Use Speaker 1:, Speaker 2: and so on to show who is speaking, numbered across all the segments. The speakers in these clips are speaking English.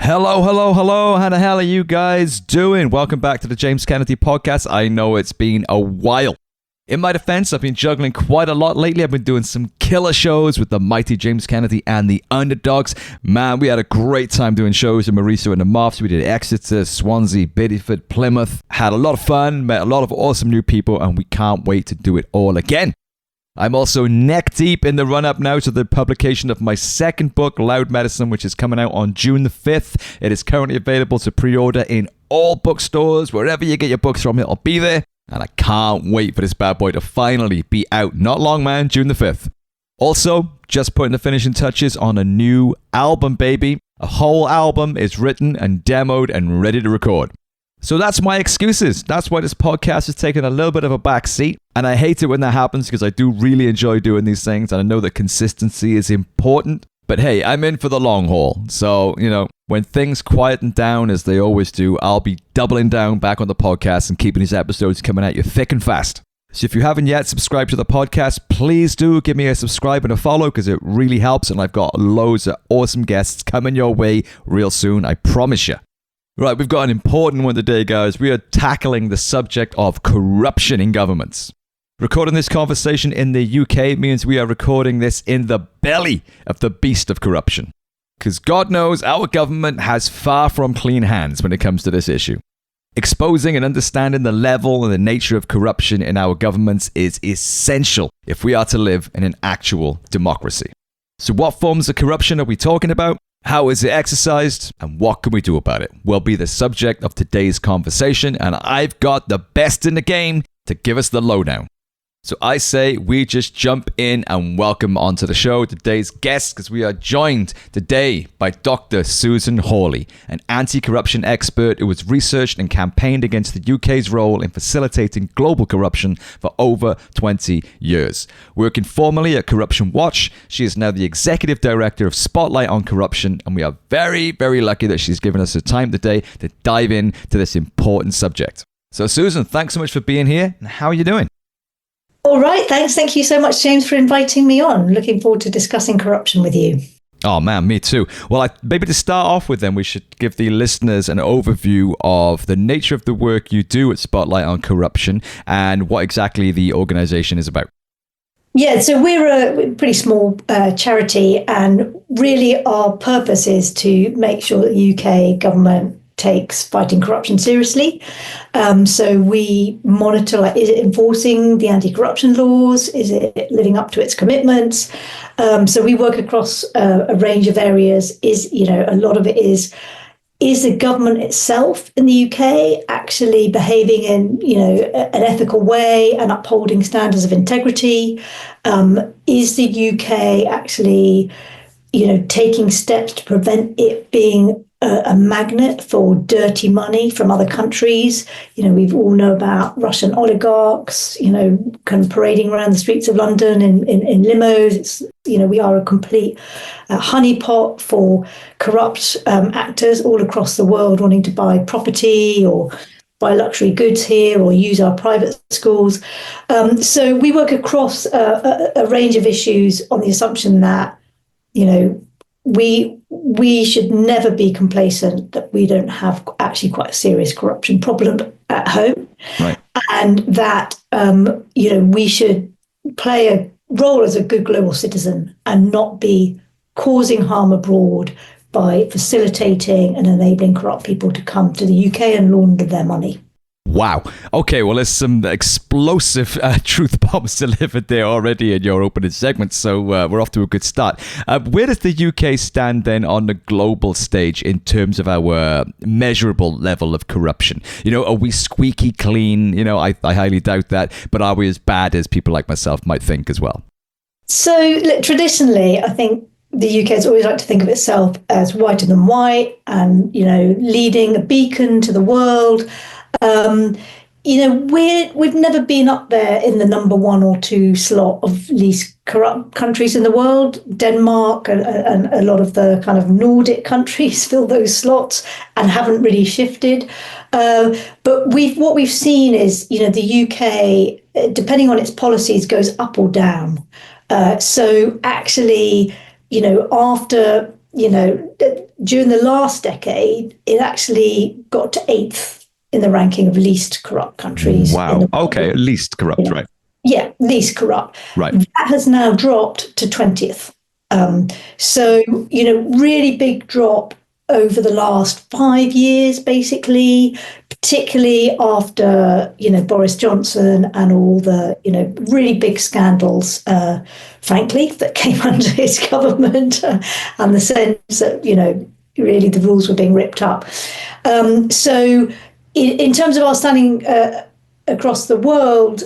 Speaker 1: Hello, hello, hello. How the hell are you guys doing? Welcome back to the James Kennedy podcast. I know it's been a while. In my defense, I've been juggling quite a lot lately. I've been doing some killer shows with the mighty James Kennedy and the Underdogs. Man, we had a great time doing shows in Marisa and the Moths. We did Exeter, Swansea, Bideford, Plymouth. Had a lot of fun, met a lot of awesome new people, and we can't wait to do it all again. I'm also neck deep in the run-up now to the publication of my second book, Loud Medicine, which is coming out on June the 5th. It is currently available to pre-order in all bookstores. Wherever you get your books from, it'll be there. And I can't wait for this bad boy to finally be out. Not long, man. June the 5th. Also, just putting the finishing touches on a new album, baby. A whole album is written and demoed and ready to record. So that's my excuses. That's why this podcast is taking a little bit of a back seat. And I hate it when that happens because I do really enjoy doing these things. And I know that consistency is important. But hey, I'm in for the long haul. So, when things quieten down as they always do, I'll be doubling down back on the podcast and keeping these episodes coming at you thick and fast. So if you haven't yet subscribed to the podcast, please do give me a subscribe and a follow because it really helps. And I've got loads of awesome guests coming your way real soon. I promise you. Right, we've got an important one today, guys. We are tackling the subject of corruption in governments. Recording this conversation in the UK means we are recording this in the belly of the beast of corruption. Because God knows our government has far from clean hands when it comes to this issue. Exposing and understanding the level and the nature of corruption in our governments is essential if we are to live in an actual democracy. So what forms of corruption are we talking about? How is it exercised? And what can we do about it? Will be the subject of today's conversation, and I've got the best in the game to give us the lowdown. So I say we just jump in and welcome onto the show today's guest, because we are joined today by Dr. Susan Hawley, an anti-corruption expert who has researched and campaigned against the UK's role in facilitating global corruption for over 20 years. Working formerly at Corruption Watch, she is now the executive director of Spotlight on Corruption, and we are very, very lucky that she's given us her time today to dive into this important subject. So Susan, thanks so much for being here, and how are you doing?
Speaker 2: All right, thanks. Thank you so much, James, for inviting me on. Looking forward to discussing corruption with you.
Speaker 1: Oh, man, me too. Well, maybe to start off with, then, we should give the listeners an overview of the nature of the work you do at Spotlight on Corruption and what exactly the organization is about.
Speaker 2: Yeah, so we're a pretty small charity, and really our purpose is to make sure that the UK government takes fighting corruption seriously. So we monitor, is it enforcing the anti-corruption laws? Is it living up to its commitments? So we work across a range of areas. A lot of it is the government itself in the UK actually behaving in, an ethical way and upholding standards of integrity? Is the UK actually, taking steps to prevent it being a magnet for dirty money from other countries? We've all know about Russian oligarchs, kind of parading around the streets of London in limos. We are a complete honeypot for corrupt actors all across the world wanting to buy property or buy luxury goods here or use our private schools. So we work across a range of issues on the assumption that, we should never be complacent that we don't have actually quite a serious corruption problem at home. Right. And that, we should play a role as a good global citizen and not be causing harm abroad by facilitating and enabling corrupt people to come to the UK and launder their money.
Speaker 1: Wow. Okay, well, there's some explosive truth bombs delivered there already in your opening segment, so we're off to a good start. Where does the UK stand then on the global stage in terms of our measurable level of corruption? Are we squeaky clean? I highly doubt that, but are we as bad as people like myself might think as well?
Speaker 2: So traditionally, I think the UK has always liked to think of itself as whiter than white and, leading a beacon to the world. We've never been up there in the number 1 or 2 slot of least corrupt countries in the world. Denmark and a lot of the kind of Nordic countries fill those slots and haven't really shifted. But what we've seen is, the UK, depending on its policies, goes up or down. So actually, after during the last decade, it actually got to 8th in the ranking of least corrupt countries.
Speaker 1: Wow. Okay, least corrupt, right?
Speaker 2: Yeah, least corrupt.
Speaker 1: Right.
Speaker 2: That has now dropped to 20th. So, really big drop over the last 5 years, basically, particularly after, Boris Johnson and all the, really big scandals, frankly, that came under his government and the sense that, really the rules were being ripped up. So in terms of our standing across the world,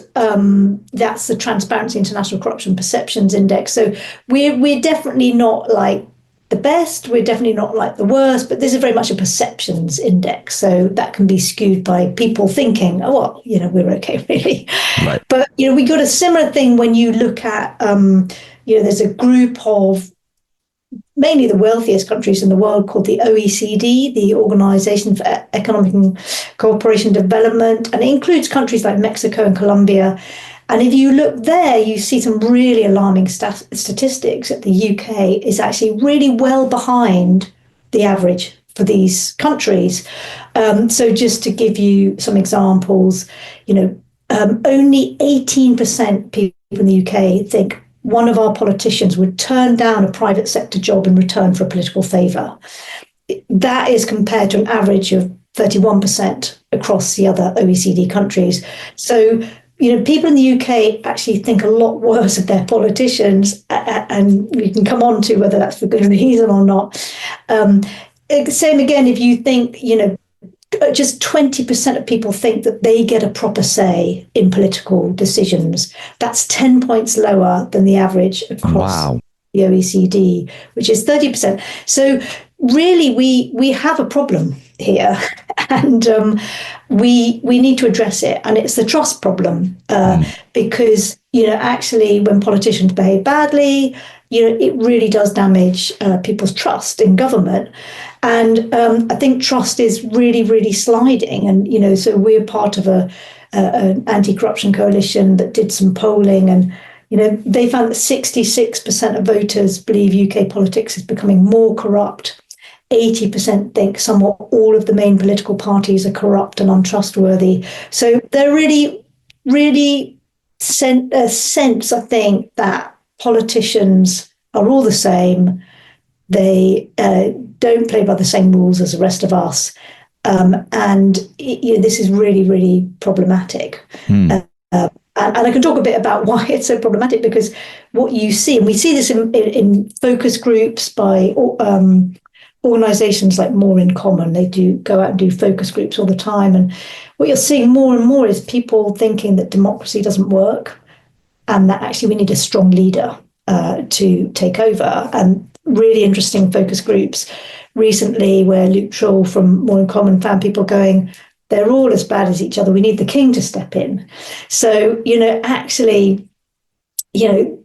Speaker 2: that's the Transparency International Corruption Perceptions Index. So we're definitely not like the best, we're definitely not like the worst, but this is very much a perceptions index. So that can be skewed by people thinking, oh, well, we're okay, really.
Speaker 1: Right.
Speaker 2: But, we got a similar thing when you look at, there's a group of mainly the wealthiest countries in the world called the OECD, the Organization for Economic and Cooperation Development, and it includes countries like Mexico and Colombia. And if you look there, you see some really alarming statistics that the UK is actually really well behind the average for these countries. So just to give you some examples, only 18% people in the UK think one of our politicians would turn down a private sector job in return for a political favour. That is compared to an average of 31% across the other OECD countries. So, people in the UK actually think a lot worse of their politicians, and we can come on to whether that's for good reason or not. Same again, if you think, just 20% of people think that they get a proper say in political decisions. That's 10 points lower than the average across the OECD, which is 30%. So really, we have a problem here, and we need to address it. And it's the trust problem, because actually, when politicians behave badly, it really does damage people's trust in government. And I think trust is really, really sliding. And, so we're part of an anti-corruption coalition that did some polling, and, they found that 66% of voters believe UK politics is becoming more corrupt. 80% think some or all of the main political parties are corrupt and untrustworthy. So they're really, really a sense, I think, that politicians are all the same. They don't play by the same rules as the rest of us. And this is really, really problematic. And I can talk a bit about why it's so problematic, because what you see, and we see this in focus groups by organisations like More in Common. They do go out and do focus groups all the time. And what you're seeing more and more is people thinking that democracy doesn't work, and that actually we need a strong leader to take over. And really interesting focus groups recently where Luke Troll from More in Common found people going, they're all as bad as each other. We need the king to step in. So, actually,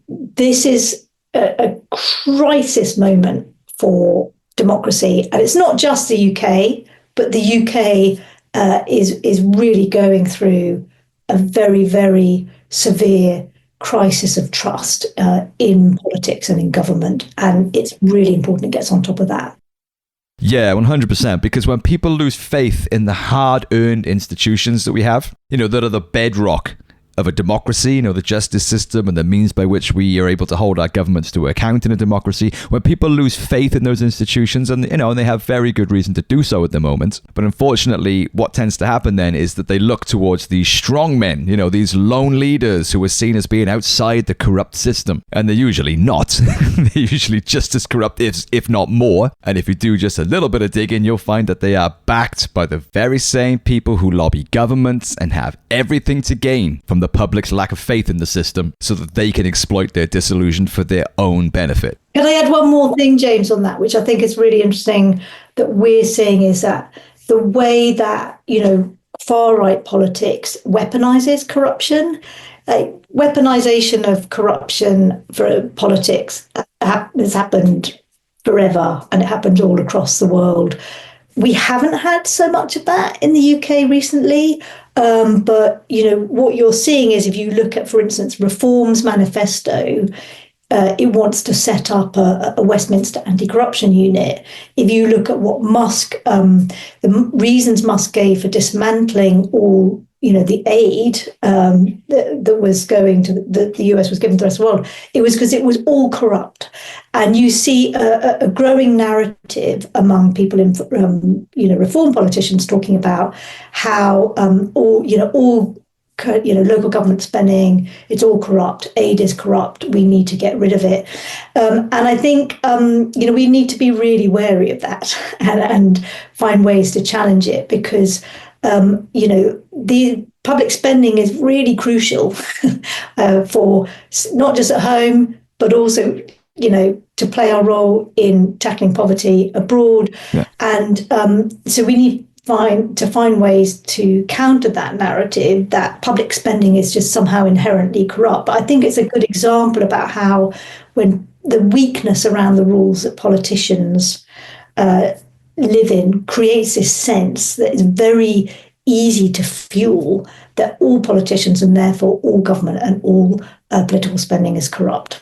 Speaker 2: this is a crisis moment for democracy. And it's not just the UK, but the UK is really going through a very, very severe crisis of trust in politics and in government. And it's really important it gets on top of that.
Speaker 1: Yeah, 100%. Because when people lose faith in the hard-earned institutions that we have, that are the bedrock of a democracy, the justice system and the means by which we are able to hold our governments to account in a democracy, when people lose faith in those institutions, and and they have very good reason to do so at the moment, but unfortunately what tends to happen then is that they look towards these strong men, these lone leaders who are seen as being outside the corrupt system, and they're usually not. They're usually just as corrupt, if not more. And if you do just a little bit of digging, you'll find that they are backed by the very same people who lobby governments and have everything to gain from the public's lack of faith in the system so that they can exploit their disillusion for their own benefit.
Speaker 2: Can I add one more thing, James, on that, which I think is really interesting that we're seeing, is that the way that, far-right politics weaponizes corruption, weaponization of corruption for politics has happened forever, and it happens all across the world. We haven't had so much of that in the UK recently. But, what you're seeing is, if you look at, for instance, Reform's manifesto, it wants to set up a Westminster anti-corruption unit. If you look at what the reasons Musk gave for dismantling all, the aid that was going to the US was given to the rest of the world, it was because it was all corrupt. And you see a growing narrative among people in, reform politicians talking about how all local government spending, it's all corrupt. Aid is corrupt. We need to get rid of it. And I think, we need to be really wary of that and find ways to challenge it because, the public spending is really crucial for not just at home, but also, to play our role in tackling poverty abroad. Yeah. And so we need to find ways to counter that narrative that public spending is just somehow inherently corrupt. But I think it's a good example about how when the weakness around the rules that politicians live in creates this sense that it's very easy to fuel that all politicians and therefore all government and all political spending is corrupt.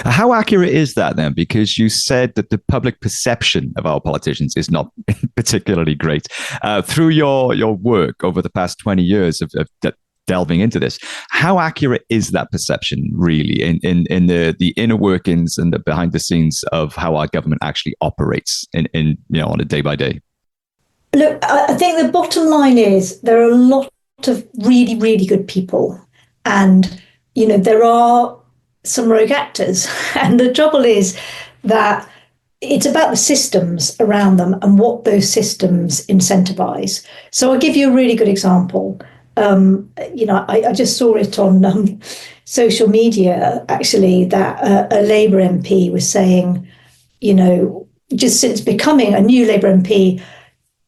Speaker 1: How accurate is that then? Because you said that the public perception of our politicians is not particularly great. Through your work over the past 20 years of delving into this, how accurate is that perception really in the inner workings and the behind the scenes of how our government actually operates in on a day by day?
Speaker 2: Look, I think the bottom line is there are a lot of really, really good people, and there are some rogue actors. And the trouble is that it's about the systems around them and what those systems incentivize. So I'll give you a really good example. I just saw it on social media, actually, that a Labour MP was saying, just since becoming a new Labour MP,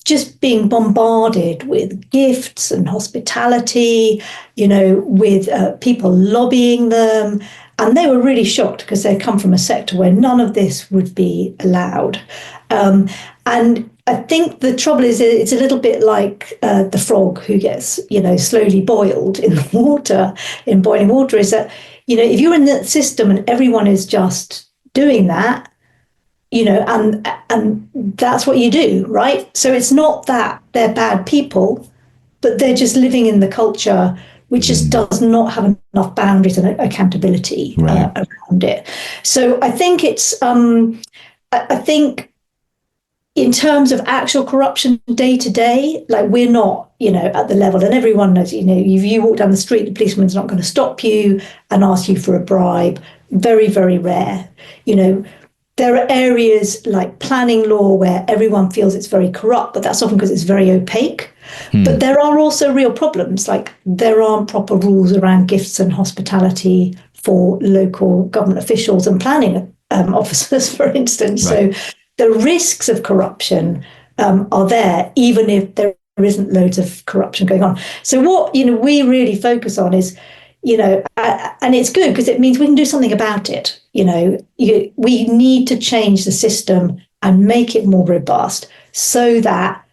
Speaker 2: just being bombarded with gifts and hospitality, with people lobbying them. And they were really shocked because they come from a sector where none of this would be allowed. And I think the trouble is it's a little bit like the frog who gets, slowly boiled in the water, in boiling water, is that, if you're in the system and everyone is just doing that, and that's what you do, right? So it's not that they're bad people, but they're just living in the culture which just does not have enough boundaries and accountability around it. So I think it's, I think in terms of actual corruption day to day, like we're not, at the level, and everyone knows, if you walk down the street, the policeman's not going to stop you and ask you for a bribe. Very, very rare. There are areas like planning law where everyone feels it's very corrupt, but that's often because it's very opaque. But there are also real problems, like there aren't proper rules around gifts and hospitality for local government officials and planning officers, for instance. Right. So the risks of corruption are there, even if there isn't loads of corruption going on. So what we really focus on is, and it's good because it means we can do something about it. We need to change the system and make it more robust so that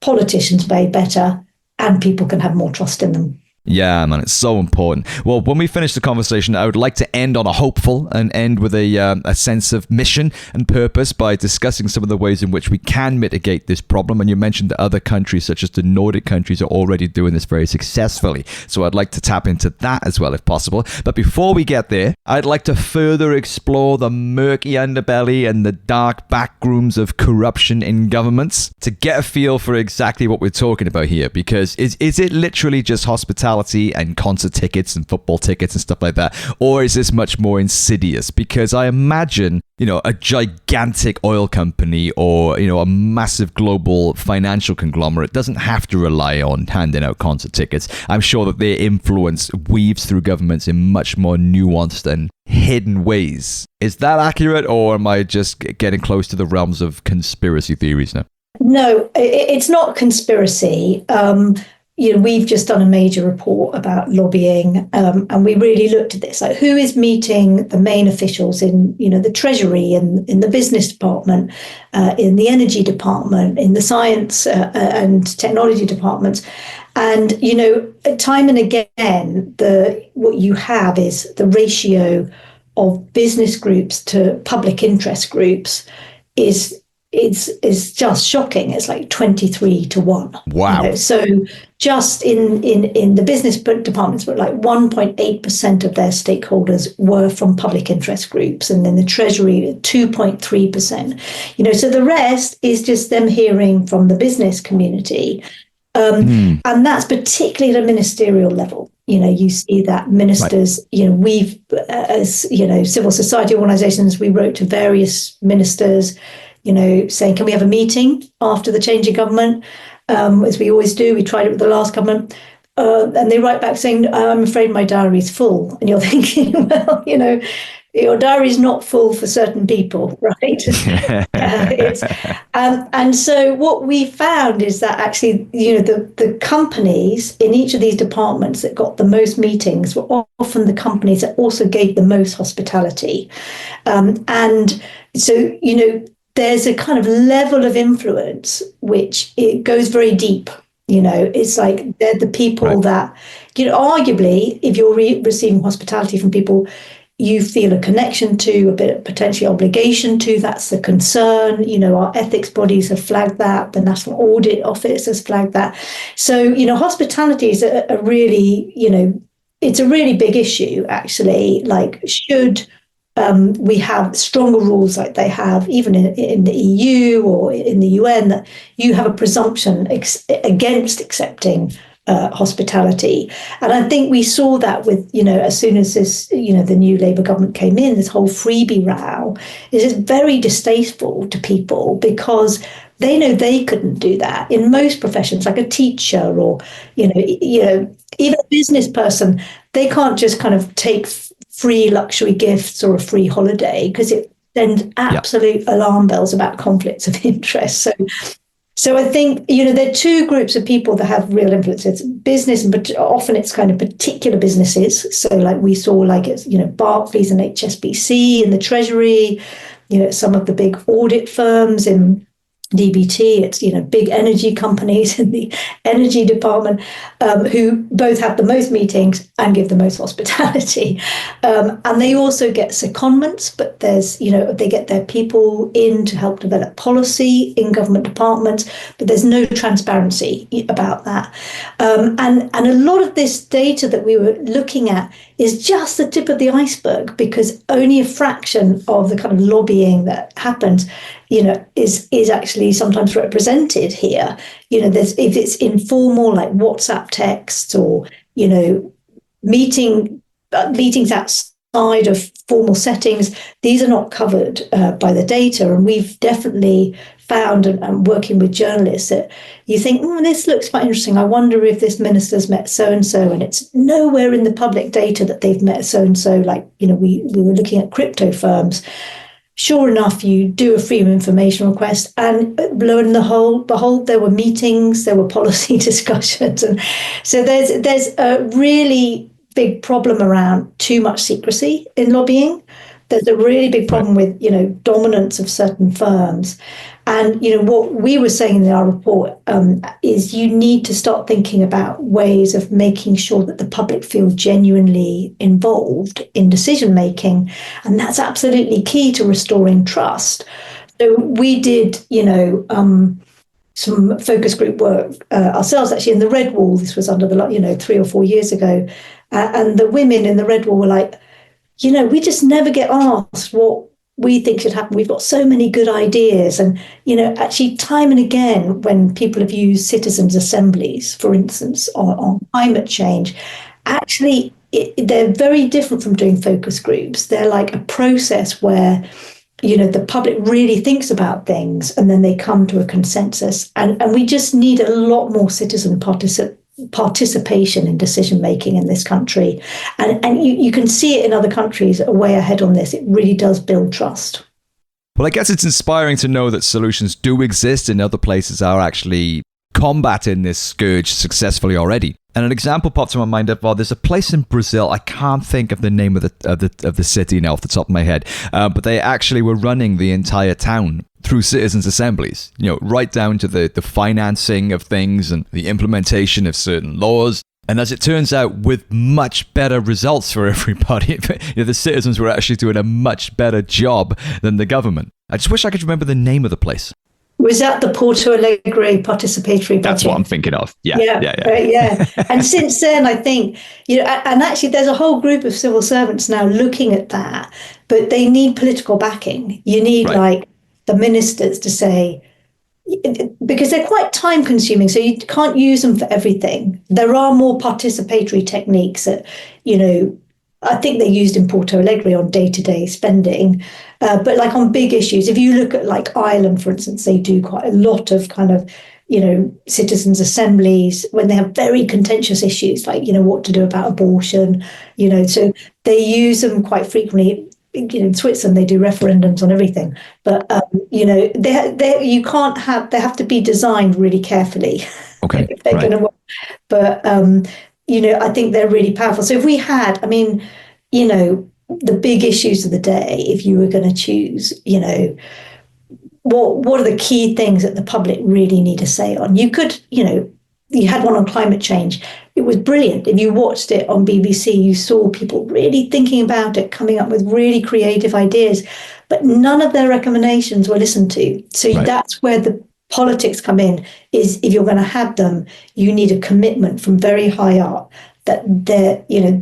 Speaker 2: politicians pay better and people can have more trust in them.
Speaker 1: Yeah, man, it's so important. Well, when we finish the conversation, I would like to end on a hopeful and end with a sense of mission and purpose by discussing some of the ways in which we can mitigate this problem. And you mentioned that other countries, such as the Nordic countries, are already doing this very successfully. So I'd like to tap into that as well, if possible. But before we get there, I'd like to further explore the murky underbelly and the dark backrooms of corruption in governments to get a feel for exactly what we're talking about here. Because is it literally just hospitality and concert tickets and football tickets and stuff like that? Or is this much more insidious? Because I imagine, a gigantic oil company or, a massive global financial conglomerate doesn't have to rely on handing out concert tickets. I'm sure that their influence weaves through governments in much more nuanced and hidden ways. Is that accurate, or am I just getting close to the realms of conspiracy theories now?
Speaker 2: No, it's not conspiracy. We've just done a major report about lobbying, and we really looked at this, like who is meeting the main officials in, the Treasury and in the business department, in the energy department, in the science and technology departments. And, time and again, what you have is the ratio of business groups to public interest groups is just shocking. It's like 23 to 1.
Speaker 1: Wow.
Speaker 2: So just in the business departments, but like 1.8% of their stakeholders were from public interest groups, and then the Treasury 2.3%. So the rest is just them hearing from the business community. And that's particularly at a ministerial level. You see that ministers, we've, as, civil society organizations, we wrote to various ministers, saying, can we have a meeting after the change in government? As we always do, we tried it with the last government. And they write back saying, I'm afraid my diary's full. And you're thinking, well, your diary's not full for certain people, right? And so what we found is that actually, the companies in each of these departments that got the most meetings were often the companies that also gave the most hospitality. And so, there's a kind of level of influence which it goes very deep. It's like they're the people that, arguably, if you're receiving hospitality from people you feel a connection to, a bit of potentially obligation to, that's the concern. Our ethics bodies have flagged that, the National Audit Office has flagged that. So, hospitality is a really, it's a really big issue, actually. Like, should we have stronger rules like they have even in the EU or in the UN, that you have a presumption against accepting hospitality. And I think we saw that with, as soon as this, the new Labour government came in, this whole freebie row is very distasteful to people because they know they couldn't do that in most professions, like a teacher or, even a business person. They can't just kind of take free luxury gifts or a free holiday because it sends absolute alarm bells about conflicts of interest. So I think, there are two groups of people that have real influence. It's business, but often it's kind of particular businesses. So like we saw, like it's, Barclays and HSBC and the Treasury, some of the big audit firms in DBT, it's, big energy companies in the energy department, who both have the most meetings and give the most hospitality. And they also get secondments, but there's, they get their people in to help develop policy in government departments, but there's no transparency about that. And a lot of this data that we were looking at is just the tip of the iceberg, because only a fraction of the kind of lobbying that happens is actually sometimes represented here. If it's informal, like WhatsApp texts or, meetings outside of formal settings, these are not covered by the data. And we've definitely found, and working with journalists, that you think, this looks quite interesting. I wonder if this minister's met so-and-so, and it's nowhere in the public data that they've met so-and-so. Like, we were looking at crypto firms. Sure enough, you do a freedom of information request, and lo and behold, there were meetings, there were policy discussions, and so there's a really big problem around too much secrecy in lobbying. There's a really big problem with dominance of certain firms, and what we were saying in our report is you need to start thinking about ways of making sure that the public feel genuinely involved in decision making, and that's absolutely key to restoring trust. So we did some focus group work ourselves, actually, in the Red Wall. This was under the 3 or 4 years ago, and the women in the Red Wall were like, we just never get asked what we think should happen. We've got so many good ideas. And, actually time and again, when people have used citizens' assemblies, for instance, on climate change, actually, they're very different from doing focus groups. They're like a process where, the public really thinks about things and then they come to a consensus. And we just need a lot more citizen participation in decision making in this country, and you can see it in other countries are way ahead on this. It really does build trust.
Speaker 1: Well, I guess it's inspiring to know that solutions do exist and other places are actually combating this scourge successfully already. And an example popped to my mind of, there's a place in Brazil, I can't think of the name of the city now off the top of my head, but they actually were running the entire town through citizens' assemblies, right down to the financing of things and the implementation of certain laws. And as it turns out, with much better results for everybody, the citizens were actually doing a much better job than the government. I just wish I could remember the name of the place.
Speaker 2: Was that the Porto Alegre participatory budget?
Speaker 1: That's what I'm thinking of. Yeah.
Speaker 2: And since then, I think, and actually there's a whole group of civil servants now looking at that, but they need political backing. You need like the ministers to say, because they're quite time consuming, so you can't use them for everything. There are more participatory techniques that, I think they're used in Porto Alegre on day-to-day spending. But like on big issues, if you look at like Ireland, for instance, they do quite a lot of kind of, citizens' assemblies when they have very contentious issues, like, what to do about abortion, so they use them quite frequently. In Switzerland, they do referendums on everything, but they have to be designed really carefully.
Speaker 1: Okay,
Speaker 2: if they're going to work. But I think they're really powerful. So if we had, the big issues of the day, if you were going to choose, what are the key things that the public really need to say on? You could, you had one on climate change. It was brilliant. If you watched it on BBC, you saw people really thinking about it, coming up with really creative ideas, but none of their recommendations were listened to. So that's where the politics come in, is if you're going to have them, you need a commitment from very high up that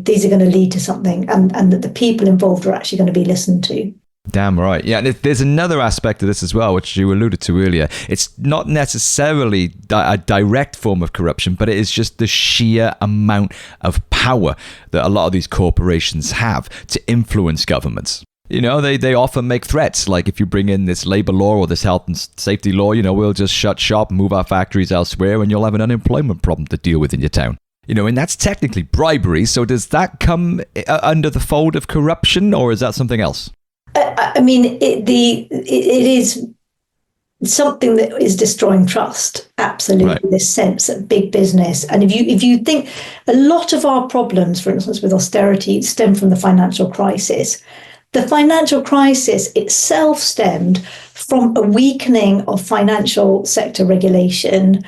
Speaker 2: these are going to lead to something, and that the people involved are actually going to be listened to.
Speaker 1: Damn right. Yeah, and there's another aspect of this as well, which you alluded to earlier. It's not necessarily a direct form of corruption, but it is just the sheer amount of power that a lot of these corporations have to influence governments. They often make threats, like if you bring in this labor law or this health and safety law, we'll just shut shop, move our factories elsewhere, and you'll have an unemployment problem to deal with in your town. And that's technically bribery. So does that come under the fold of corruption, or is that something else?
Speaker 2: It is something that is destroying trust. Absolutely, this sense that big business, and if you think a lot of our problems, for instance, with austerity, stem from the financial crisis. The financial crisis itself stemmed from a weakening of financial sector regulation,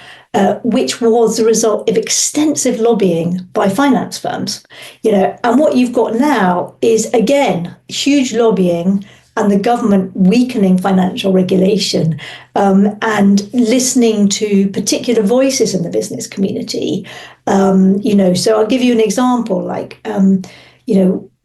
Speaker 2: which was the result of extensive lobbying by finance firms. And what you've got now is, again, huge lobbying and the government weakening financial regulation, and listening to particular voices in the business community. So I'll give you an example,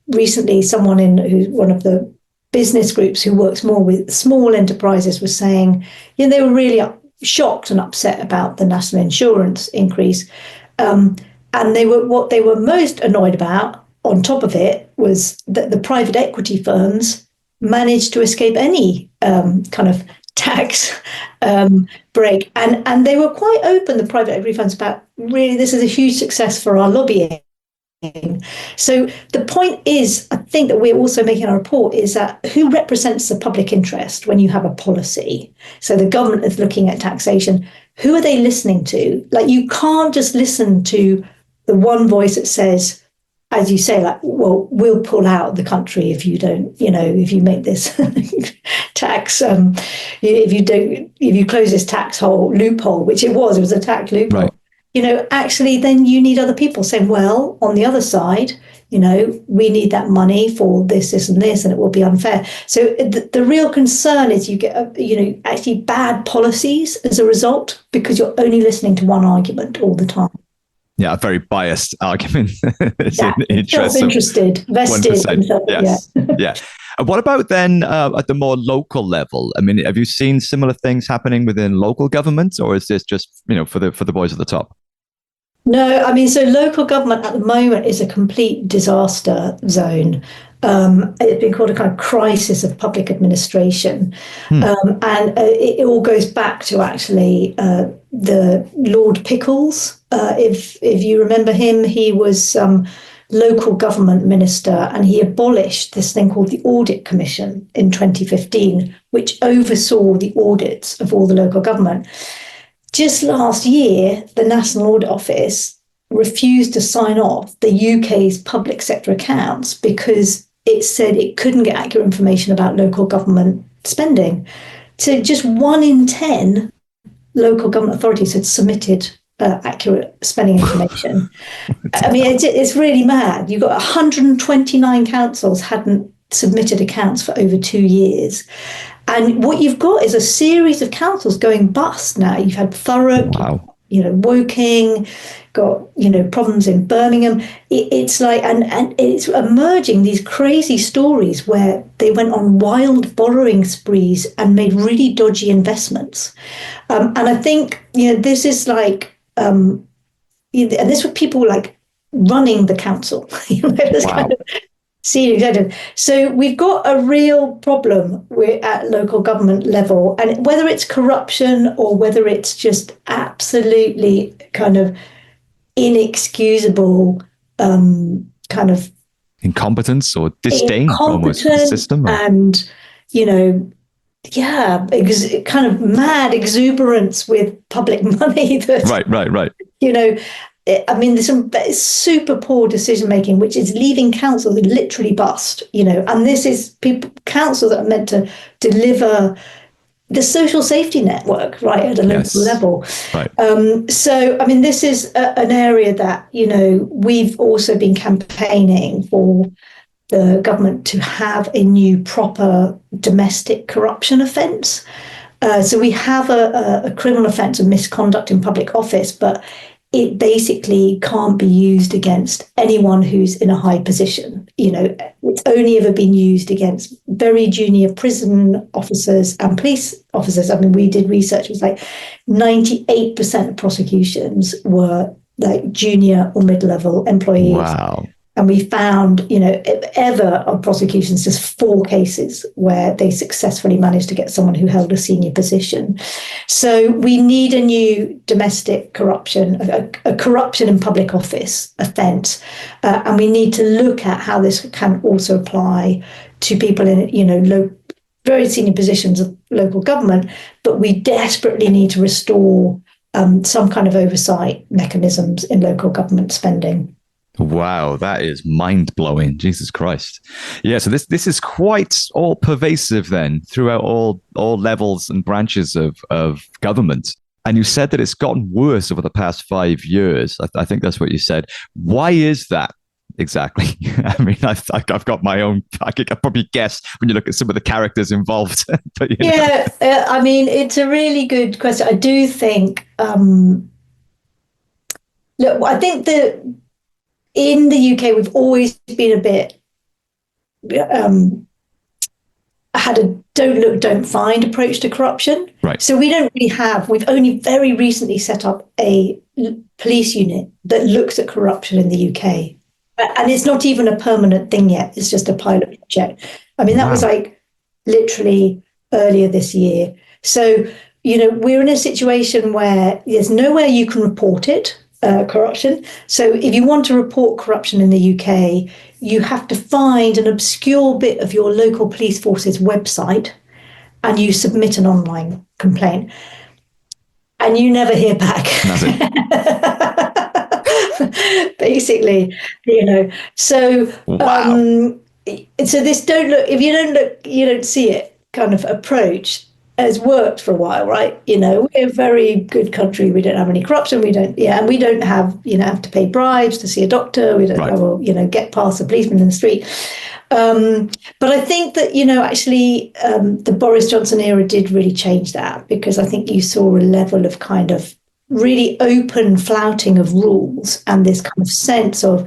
Speaker 2: recently, someone who's one of the business groups who works more with small enterprises was saying, they were really shocked and upset about the national insurance increase, and what they were most annoyed about, on top of it, was that the private equity firms managed to escape any kind of tax break, and they were quite open, the private equity funds, about really this is a huge success for our lobbying. So the point is, I think that we're also making a report, is that who represents the public interest when you have a policy? So the government is looking at taxation. Who are they listening to? Like, you can't just listen to the one voice that says, as you say, like, well, we'll pull out of the country if you don't, if you make this tax, if you close this tax loophole, which it was a tax loophole.
Speaker 1: Right.
Speaker 2: Actually, then you need other people saying, well, on the other side, we need that money for this, and this, and it will be unfair. So the real concern is you get, actually bad policies as a result, because you're only listening to one argument all the time.
Speaker 1: Yeah, a very biased argument.
Speaker 2: Self-interested, vested.
Speaker 1: Yes. Yeah. What about then at the more local level? Have you seen similar things happening within local governments, or is this just, for the boys at the top?
Speaker 2: No, so local government at the moment is a complete disaster zone. It's been called a kind of crisis of public administration. And it all goes back to actually the Lord Pickles. If you remember him, he was local government minister, and he abolished this thing called the Audit Commission in 2015, which oversaw the audits of all the local government. Just last year, the National Audit Office refused to sign off the UK's public sector accounts because it said it couldn't get accurate information about local government spending. So just 1 in 10 local government authorities had submitted accurate spending information. I mean, it's really mad. You've got 129 councils hadn't submitted accounts for over 2 years. And what you've got is a series of councils going bust now. You've had Thurrock,
Speaker 1: Wow.
Speaker 2: Woking, got, problems in Birmingham. It's like, and it's emerging these crazy stories where they went on wild borrowing sprees and made really dodgy investments. And I think, this is like, and this was people like running the council, this
Speaker 1: Wow.
Speaker 2: kind of senior executive. So we've got a real problem at local government level, and whether it's corruption or whether it's just absolutely kind of inexcusable kind of
Speaker 1: Incompetence or disdain almost for the system.
Speaker 2: And, kind of mad exuberance with public money.
Speaker 1: Right.
Speaker 2: I mean, there's some super poor decision making, which is leaving councils literally bust, and this is councils that are meant to deliver the social safety network, right, at a local level.
Speaker 1: Right.
Speaker 2: So, I mean, this is an area that, we've also been campaigning for the government to have a new proper domestic corruption offence. So we have a criminal offence of misconduct in public office, but it basically can't be used against anyone who's in a high position. It's only ever been used against very junior prison officers and police officers. I mean, we did research, it was like 98% of prosecutions were like junior or mid-level employees.
Speaker 1: Wow.
Speaker 2: And we found, ever of prosecutions, just 4 cases where they successfully managed to get someone who held a senior position. So we need a new domestic corruption, a corruption in public office offence. And we need to look at how this can also apply to people in, very senior positions of local government. But we desperately need to restore some kind of oversight mechanisms in local government spending.
Speaker 1: Wow, that is mind-blowing. Jesus Christ. Yeah, so this is quite all pervasive then throughout all levels and branches of government. And you said that it's gotten worse over the past 5 years. I think that's what you said. Why is that exactly? I mean, I've got my own, I could probably guess when you look at some of the characters involved. But,
Speaker 2: I mean, it's a really good question. I do think, look, I think that in the UK, we've always been a bit had a don't look, don't find approach to corruption.
Speaker 1: Right.
Speaker 2: So we don't really we've only very recently set up a police unit that looks at corruption in the UK. And it's not even a permanent thing yet. It's just a pilot project. I mean, that was like literally earlier this year. So, we're in a situation where there's nowhere you can report it. Corruption. So if you want to report corruption in the UK, you have to find an obscure bit of your local police force's website and you submit an online complaint. And you never hear back. Basically, So,
Speaker 1: wow.
Speaker 2: So this don't look, if you don't look, you don't see it kind of approach has worked for a while, right? We're a very good country. We don't have any corruption. And we don't have, have to pay bribes to see a doctor. We don't have, get past a policeman in the street. But I think that, actually, the Boris Johnson era did really change that, because I think you saw a level of kind of really open flouting of rules and this kind of sense of,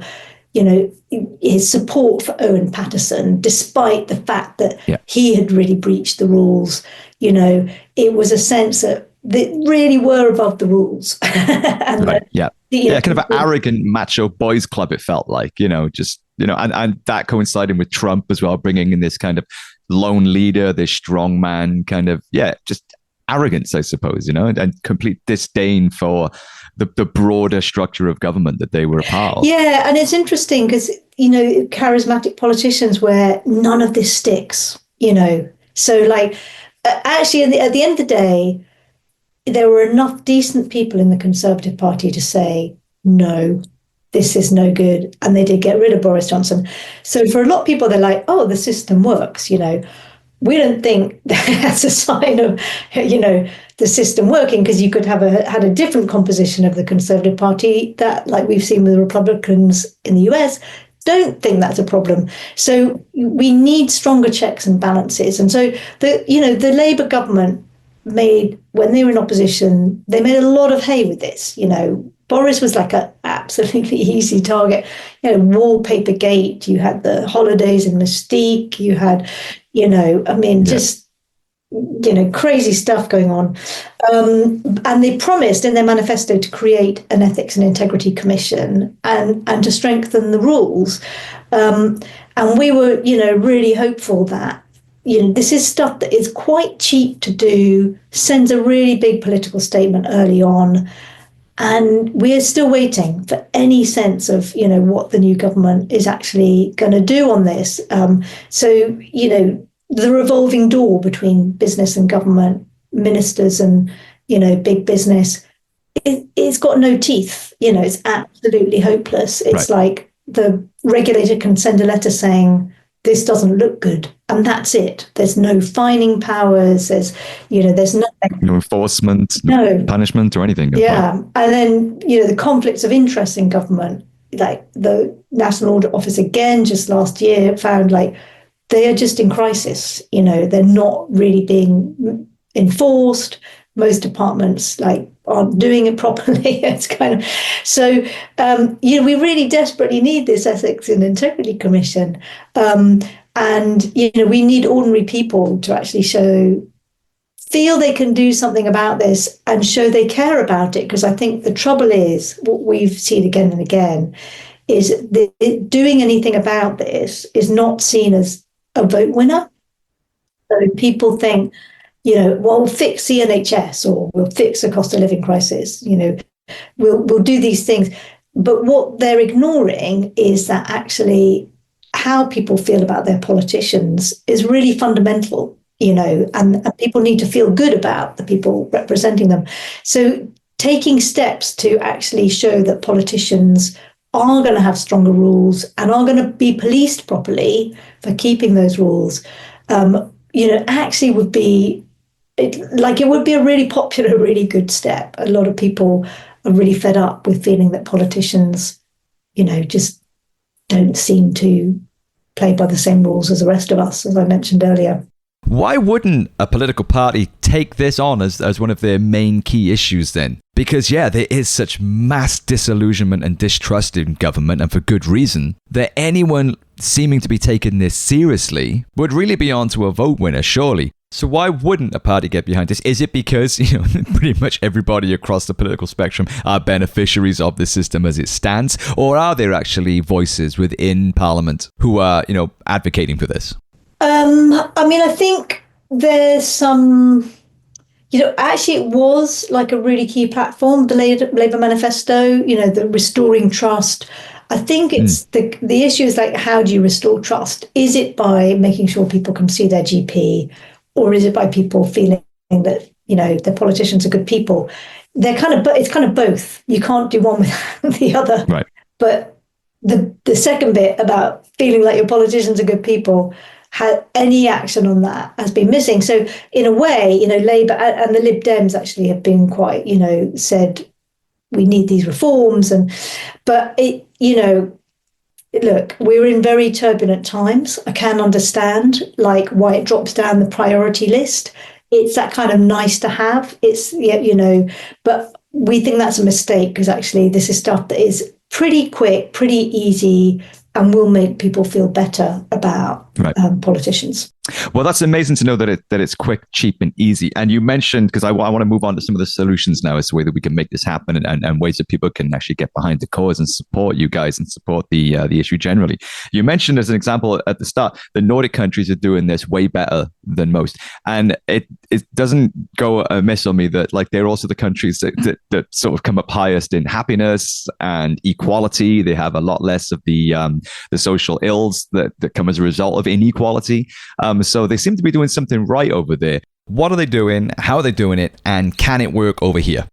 Speaker 2: his support for Owen Paterson, despite the fact that he had really breached the rules. It was a sense that they really were above the rules. And
Speaker 1: kind of an arrogant macho boys club, it felt like, and that coinciding with Trump as well, bringing in this kind of lone leader, this strong man kind of, just arrogance, I suppose, and complete disdain for the broader structure of government that they were a part of.
Speaker 2: Yeah, and it's interesting because, charismatic politicians where none of this sticks, So like, actually, at the end of the day, there were enough decent people in the Conservative Party to say, no, this is no good. And they did get rid of Boris Johnson. So for a lot of people, they're like, oh, the system works, we don't think that's a sign of, the system working, because you could have had a different composition of the Conservative Party that, like we've seen with the Republicans in the US, don't think that's a problem. So we need stronger checks and balances. And so the Labour government when they were in opposition, they made a lot of hay with this. Boris was like an absolutely easy target. Wallpaper gate, you had the holidays and Mystique, you had, just crazy stuff going on. And they promised in their manifesto to create an ethics and integrity commission and to strengthen the rules. And we were, really hopeful that, this is stuff that is quite cheap to do, sends a really big political statement early on. And we're still waiting for any sense of, what the new government is actually going to do on this. So, the revolving door between business and government, ministers and, big business, it's got no teeth. It's absolutely hopeless. It's like the regulator can send a letter saying, this doesn't look good. And that's it. There's no fining powers. There's nothing.
Speaker 1: No enforcement, no punishment or anything.
Speaker 2: Yeah. And then, the conflicts of interest in government, like the National Audit Office again, just last year found like they are just in crisis. They're not really being enforced. Most departments aren't doing it properly. It's kind of so. We really desperately need this Ethics and Integrity Commission, and we need ordinary people to actually feel they can do something about this and show they care about it. Because I think the trouble is, what we've seen again and again, is doing anything about this is not seen as a vote winner. So people think, we'll fix the NHS or we'll fix the cost of living crisis. We'll do these things. But what they're ignoring is that actually how people feel about their politicians is really fundamental, and people need to feel good about the people representing them. So taking steps to actually show that politicians are going to have stronger rules and are going to be policed properly for keeping those rules, actually would be it would be a really popular, really good step. A lot of people are really fed up with feeling that politicians, just don't seem to play by the same rules as the rest of us, as I mentioned earlier.
Speaker 1: Why wouldn't a political party take this on as one of their main key issues then? Because, there is such mass disillusionment and distrust in government, and for good reason, that anyone seeming to be taking this seriously would really be on to a vote winner, surely. So why wouldn't a party get behind this? Is it because, pretty much everybody across the political spectrum are beneficiaries of the system as it stands? Or are there actually voices within Parliament who are, advocating for this?
Speaker 2: I think there's some, actually it was like a really key platform, the Labour manifesto, the restoring trust. I think it's the issue is like, how do you restore trust? Is it by making sure people can see their GP, or is it by people feeling that, the politicians are good people? It's kind of both. You can't do one without the other.
Speaker 1: Right.
Speaker 2: But the second bit about feeling like your politicians are good people, any action on that has been missing. So in a way, Labour and the Lib Dems actually have been quite, said we need these reforms. But look, we're in very turbulent times. I can understand why it drops down the priority list. It's that kind of nice to have. It's, but we think that's a mistake, because actually this is stuff that is pretty quick, pretty easy, and will make people feel better about politicians.
Speaker 1: Well, that's amazing to know that it's quick, cheap, and easy. And you mentioned, because I want to move on to some of the solutions now as the way that we can make this happen, and ways that people can actually get behind the cause and support you guys and support the issue generally. You mentioned as an example at the start, the Nordic countries are doing this way better than most. And it doesn't go amiss on me that they're also the countries that sort of come up highest in happiness and equality. They have a lot less of the social ills that come as a result of inequality. So they seem to be doing something right over there. What are they doing? How are they doing it? And can it work over here?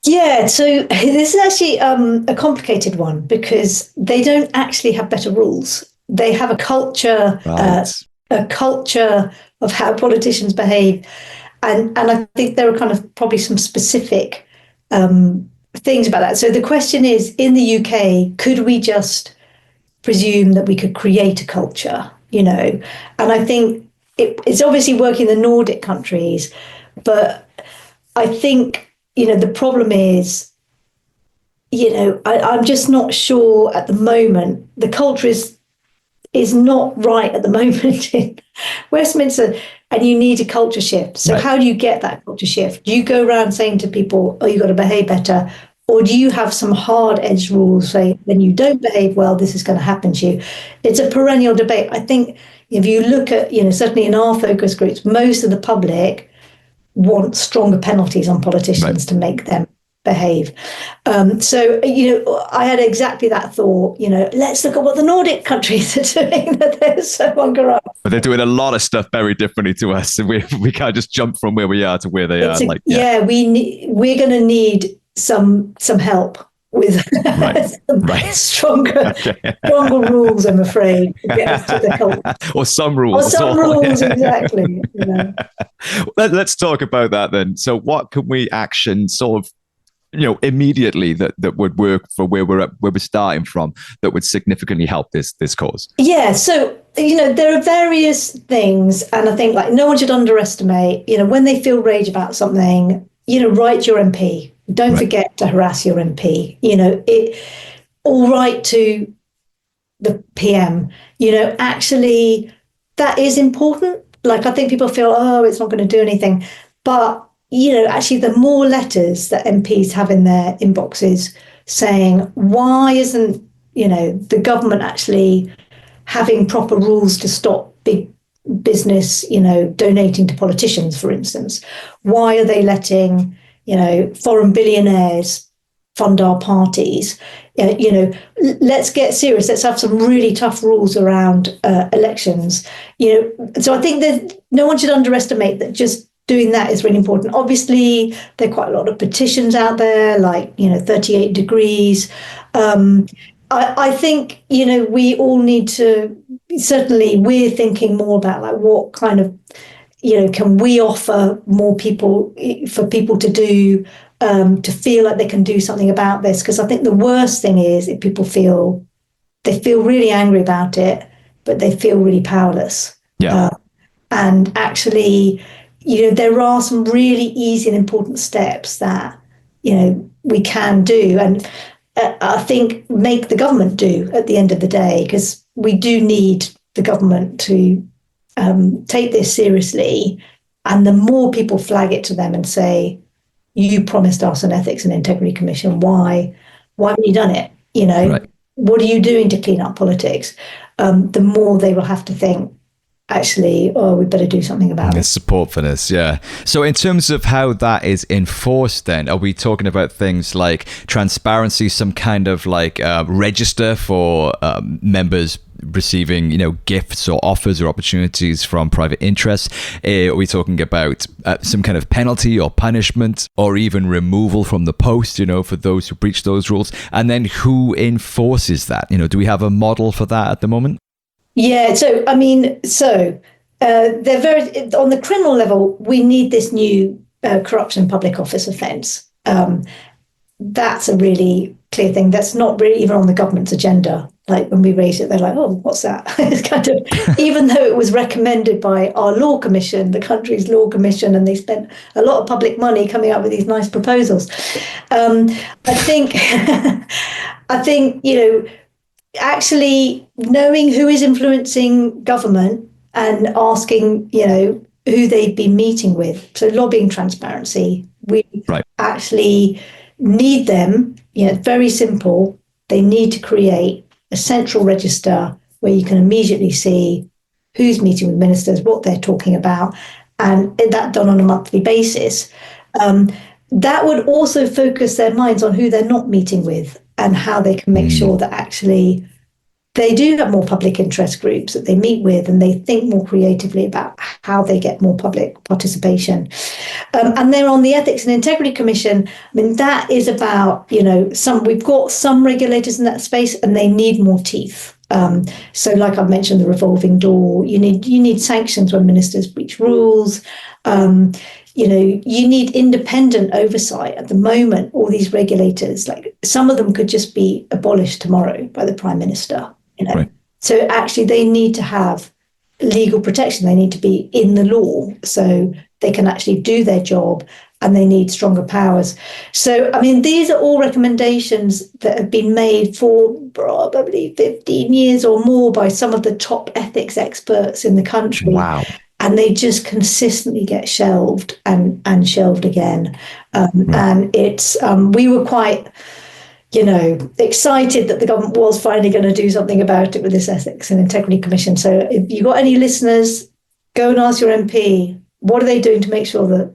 Speaker 2: Yeah, so this is actually a complicated one, because they don't actually have better rules. They have a culture,
Speaker 1: right.
Speaker 2: A culture of how politicians behave. And I think there are kind of probably some specific things about that. So the question is, in the UK, could we just presume that we could create a culture, And I think it's obviously working in the Nordic countries, but I think, the problem is, I'm just not sure at the moment. The culture is not right at the moment in Westminster, and you need a culture shift. So
Speaker 1: Right.
Speaker 2: how do you get that culture shift? Do you go around saying to people, oh, you've got to behave better? Or do you have some hard-edged rules saying when you don't behave well, this is going to happen to you? It's a perennial debate. I think if you look at, certainly in our focus groups, most of the public want stronger penalties on politicians to make them behave. So, I had exactly that thought, let's look at what the Nordic countries are doing, that they're so uncorrupt.
Speaker 1: But they're doing a lot of stuff very differently to us. And we can't just jump from where we are to where they are.
Speaker 2: We're going to need some help with stronger rules, I'm afraid, to get us to the culture.
Speaker 1: Or some rules.
Speaker 2: Exactly.
Speaker 1: Let's talk about that then. So what can we action sort of, immediately that would work for where we're starting from, that would significantly help this cause?
Speaker 2: Yeah. So, there are various things, and I think no one should underestimate, when they feel rage about something, write your MP. Don't forget to harass your MP. Or write to the PM. Actually, that is important. I think people feel, oh, it's not going to do anything. But, actually, the more letters that MPs have in their inboxes saying, why isn't, the government actually having proper rules to stop big business, donating to politicians, for instance? Why are they letting, foreign billionaires fund our parties? Let's get serious. Let's have some really tough rules around elections. So I think that no one should underestimate that just doing that is really important. Obviously, there are quite a lot of petitions out there, 38 degrees. I think, we all need to, certainly we're thinking more about what kind of, can we offer more people for people to do, to feel like they can do something about this? Because I think the worst thing is if people feel really angry about it, but they feel really powerless.
Speaker 1: Yeah.
Speaker 2: And actually, there are some really easy and important steps that, we can do. And I think make the government do at the end of the day, because we do need the government to take this seriously. And the more people flag it to them and say, you promised us an ethics and integrity commission, why haven't you done it? What are you doing to clean up politics? The more they will have to think, actually, we better do something about it.
Speaker 1: Support for this, yeah. So in terms of how that is enforced then, are we talking about things like transparency, some kind of register for members receiving, gifts or offers or opportunities from private interests? Are we talking about some kind of penalty or punishment, or even removal from the post, for those who breach those rules? And then who enforces that? Do we have a model for that at the moment?
Speaker 2: Yeah, they're very, on the criminal level, we need this new corruption public office offence. That's a really clear thing. That's not really even on the government's agenda. When we raise it, they're like, oh, what's that? It's kind of, even though it was recommended by our law commission, the country's law commission, and they spent a lot of public money coming up with these nice proposals. I think, actually knowing who is influencing government and asking, who they've been meeting with. So lobbying transparency, we actually need them. Very simple. They need to create a central register where you can immediately see who's meeting with ministers, what they're talking about, and that done on a monthly basis. That would also focus their minds on who they're not meeting with and how they can make sure that actually they do have more public interest groups that they meet with, and they think more creatively about how they get more public participation. And then on the Ethics and Integrity Commission, that is about, we've got some regulators in that space and they need more teeth. So, like I've mentioned, the revolving door. You need sanctions when ministers breach rules. You need independent oversight. At the moment, all these regulators, like some of them could just be abolished tomorrow by the Prime Minister.
Speaker 1: Right.
Speaker 2: So actually, they need to have legal protection. They need to be in the law so they can actually do their job, and they need stronger powers. So, I mean, these are all recommendations that have been made for probably 15 years or more by some of the top ethics experts in the country.
Speaker 1: Wow.
Speaker 2: And they just consistently get shelved and shelved again. And it's we were quite, excited that the government was finally going to do something about it with this Ethics and Integrity Commission. So if you've got any listeners, go and ask your MP, what are they doing to make sure that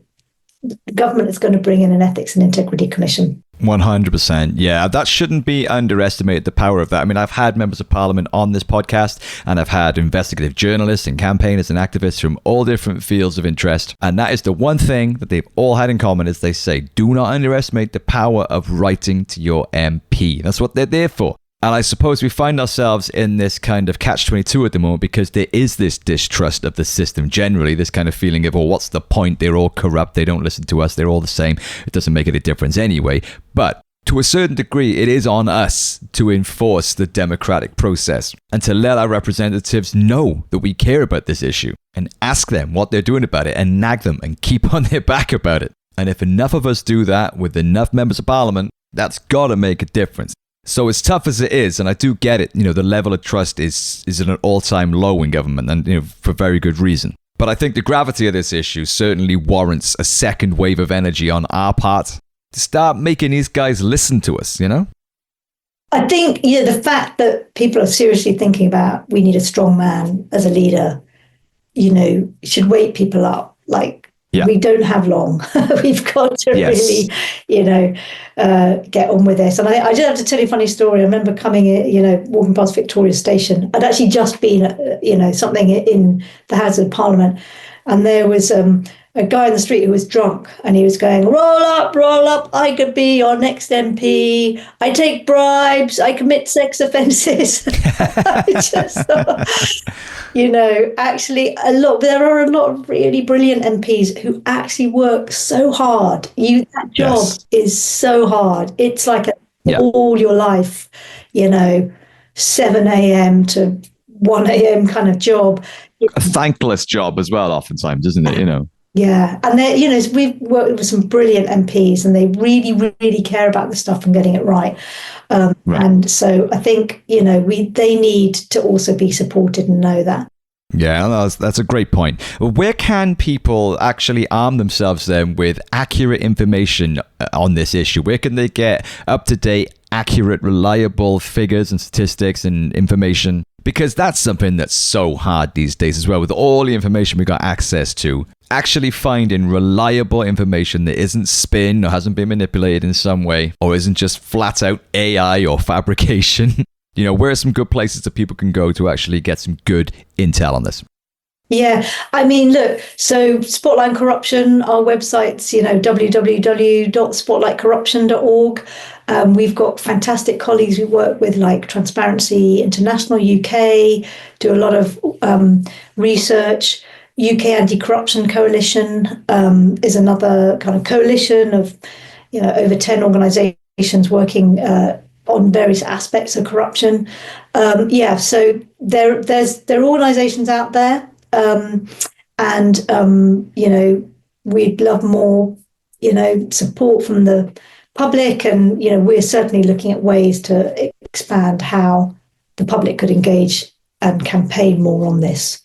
Speaker 2: the government is going to bring in an Ethics and Integrity Commission?
Speaker 1: 100%. Yeah, that shouldn't be underestimated, the power of that. I mean, I've had members of parliament on this podcast, and I've had investigative journalists and campaigners and activists from all different fields of interest. And that is the one thing that they've all had in common, is they say, do not underestimate the power of writing to your MP. That's what they're there for. And I suppose we find ourselves in this kind of catch-22 at the moment, because there is this distrust of the system generally, this kind of feeling of, oh, what's the point? They're all corrupt. They don't listen to us. They're all the same. It doesn't make any difference anyway. But to a certain degree, it is on us to enforce the democratic process and to let our representatives know that we care about this issue and ask them what they're doing about it and nag them and keep on their back about it. And if enough of us do that with enough members of parliament, that's got to make a difference. So as tough as it is, and I do get it, the level of trust is at an all-time low in government, and for very good reason. But I think the gravity of this issue certainly warrants a second wave of energy on our part to start making these guys listen to us,
Speaker 2: I think, the fact that people are seriously thinking about, we need a strong man as a leader, should wake people up. We don't have long. We've got to really, get on with this. And I did have to tell you a funny story. I remember coming, walking past Victoria Station. I'd actually just been at, something in the House of Parliament. And there was a guy in the street who was drunk, and he was going, roll up, I could be your next MP. I take bribes, I commit sex offences. I just thought, actually there are a lot of really brilliant MPs who actually work so hard. That job is so hard. It's like all your life, 7 a.m. to 1 a.m. kind of job.
Speaker 1: A thankless job as well, oftentimes, isn't it?
Speaker 2: Yeah, and we've worked with some brilliant MPs, and they really, really care about the stuff and getting it right. And so I think they need to also be supported and know that.
Speaker 1: Yeah, that's a great point. Where can people actually arm themselves then with accurate information on this issue? Where can they get up-to-date, accurate, reliable figures and statistics and information? Because that's something that's so hard these days as well, with all the information we got access to. Actually finding reliable information that isn't spin or hasn't been manipulated in some way, or isn't just flat out AI or fabrication. Where are some good places that people can go to actually get some good intel on this?
Speaker 2: Yeah, I mean, look, so Spotlight on Corruption, our website's, www.spotlightcorruption.org. We've got fantastic colleagues we work with, like Transparency International UK, do a lot of research. UK Anti-Corruption Coalition is another kind of coalition of, over 10 organisations working on various aspects of corruption. So there are organisations out there, and we'd love more, support from the public, and we're certainly looking at ways to expand how the public could engage and campaign more on this,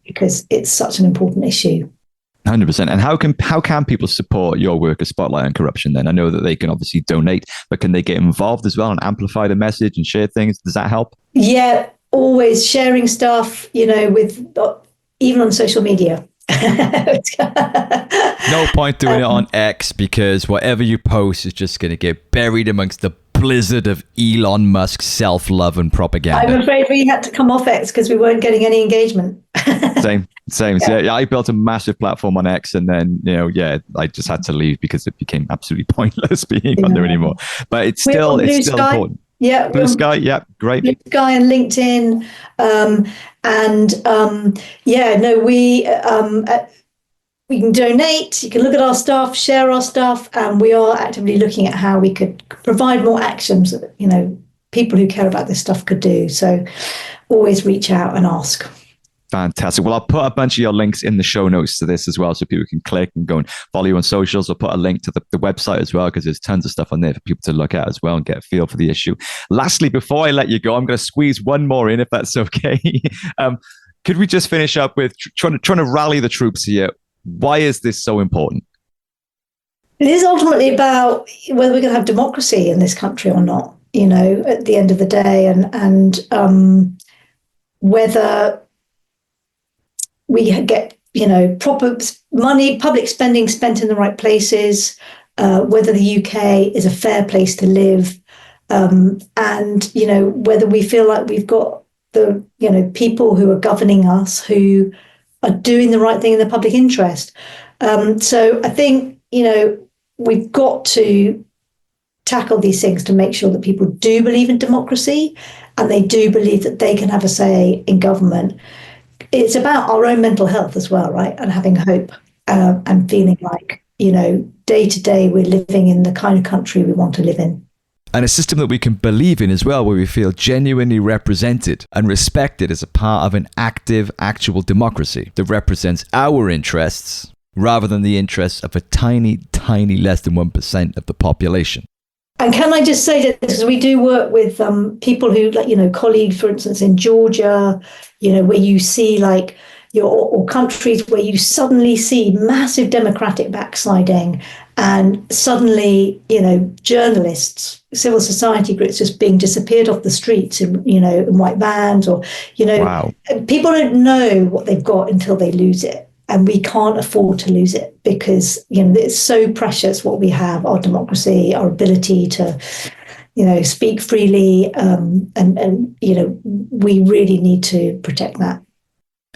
Speaker 2: because it's such an important issue.
Speaker 1: 100%. And how can people support your work at Spotlight on Corruption then? I know that they can obviously donate, but can they get involved as well and amplify the message and share things? Does that help?
Speaker 2: Yeah, always sharing stuff, with even on social media.
Speaker 1: No point doing it on X, because whatever you post is just going to get buried amongst the blizzard of Elon Musk's self-love and propaganda.
Speaker 2: I'm afraid we had to come off X because we weren't getting any engagement.
Speaker 1: Same. So, yeah, I built a massive platform on X, and then I just had to leave because it became absolutely pointless being on there anymore. But it's still important.
Speaker 2: Yeah,
Speaker 1: Blue Sky, yeah, great.
Speaker 2: Blue Sky and LinkedIn, yeah, no, we can donate. You can look at our stuff, share our stuff, and we are actively looking at how we could provide more actions that people who care about this stuff could do. So always reach out and ask.
Speaker 1: Fantastic. Well, I'll put a bunch of your links in the show notes to this as well, so people can click and go and follow you on socials. I'll put a link to the website as well, because there's tons of stuff on there for people to look at as well and get a feel for the issue. Lastly, before I let you go, I'm going to squeeze one more in, if that's okay. Could we just finish up with trying to rally the troops here? Why is this so important?
Speaker 2: It is ultimately about whether we're going to have democracy in this country or not, at the end of the day, and whether we get, proper money, public spending spent in the right places, whether the UK is a fair place to live, and, whether we feel like we've got the, people who are governing us who are doing the right thing in the public interest. So I think, we've got to tackle these things to make sure that people do believe in democracy and they do believe that they can have a say in government. It's about our own mental health as well, right? And having hope and feeling like, day to day we're living in the kind of country we want to live in.
Speaker 1: And a system that we can believe in as well, where we feel genuinely represented and respected as a part of an active, actual democracy that represents our interests rather than the interests of a tiny, tiny less than 1% of the population.
Speaker 2: And can I just say that, because we do work with people who, colleagues, for instance, in Georgia, where you see or countries where you suddenly see massive democratic backsliding and suddenly, journalists, civil society groups just being disappeared off the streets in white vans or,
Speaker 1: Wow.
Speaker 2: People don't know what they've got until they lose it. And we can't afford to lose it because, it's so precious what we have, our democracy, our ability to, speak freely. And we really need to protect that.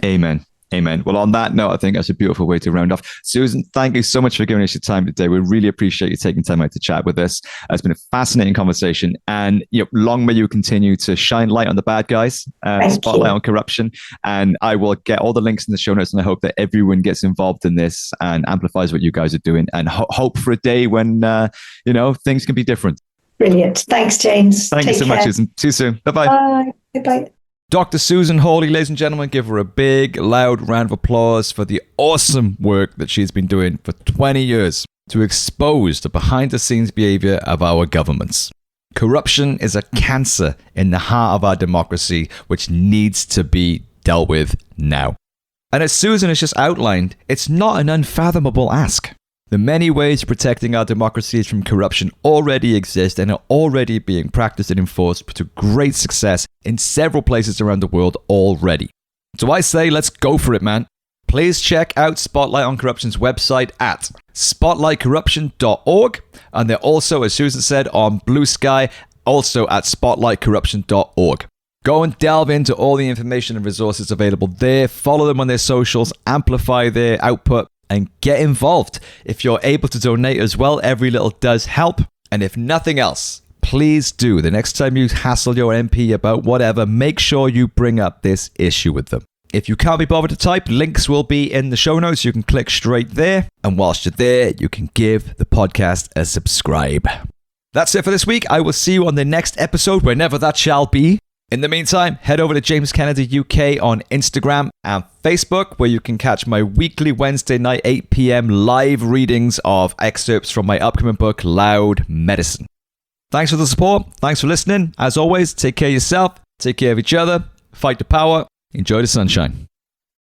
Speaker 1: Amen. Amen. Well, on that note, I think that's a beautiful way to round off. Susan, thank you so much for giving us your time today. We really appreciate you taking time out to chat with us. It's been a fascinating conversation, and long may you continue to shine light on the bad guys, spotlight on corruption. And I will get all the links in the show notes, and I hope that everyone gets involved in this and amplifies what you guys are doing, and hope for a day when things can be different.
Speaker 2: Brilliant. Thanks, James.
Speaker 1: Thank you so much, Susan. See you soon. Bye-bye.
Speaker 2: Bye. Bye-bye.
Speaker 1: Dr. Susan Hawley, ladies and gentlemen, give her a big, loud round of applause for the awesome work that she's been doing for 20 years to expose the behind-the-scenes behavior of our governments. Corruption is a cancer in the heart of our democracy, which needs to be dealt with now. And as Susan has just outlined, it's not an unfathomable ask. The many ways of protecting our democracies from corruption already exist and are already being practiced and enforced to great success in several places around the world already. So I say, let's go for it, man. Please check out Spotlight on Corruption's website at spotlightcorruption.org. And they're also, as Susan said, on Blue Sky, also at spotlightcorruption.org. Go and delve into all the information and resources available there. Follow them on their socials, amplify their output, and get involved. If you're able to donate as well, every little does help. And if nothing else, please do. The next time you hassle your MP about whatever, make sure you bring up this issue with them. If you can't be bothered to type, links will be in the show notes. You can click straight there. And whilst you're there, you can give the podcast a subscribe. That's it for this week. I will see you on the next episode, whenever that shall be. In the meantime, head over to James Kennedy UK on Instagram and Facebook, where you can catch my weekly Wednesday night 8 p.m. live readings of excerpts from my upcoming book, Loud Medicine. Thanks for the support. Thanks for listening. As always, take care of yourself, take care of each other, fight the power, enjoy the sunshine.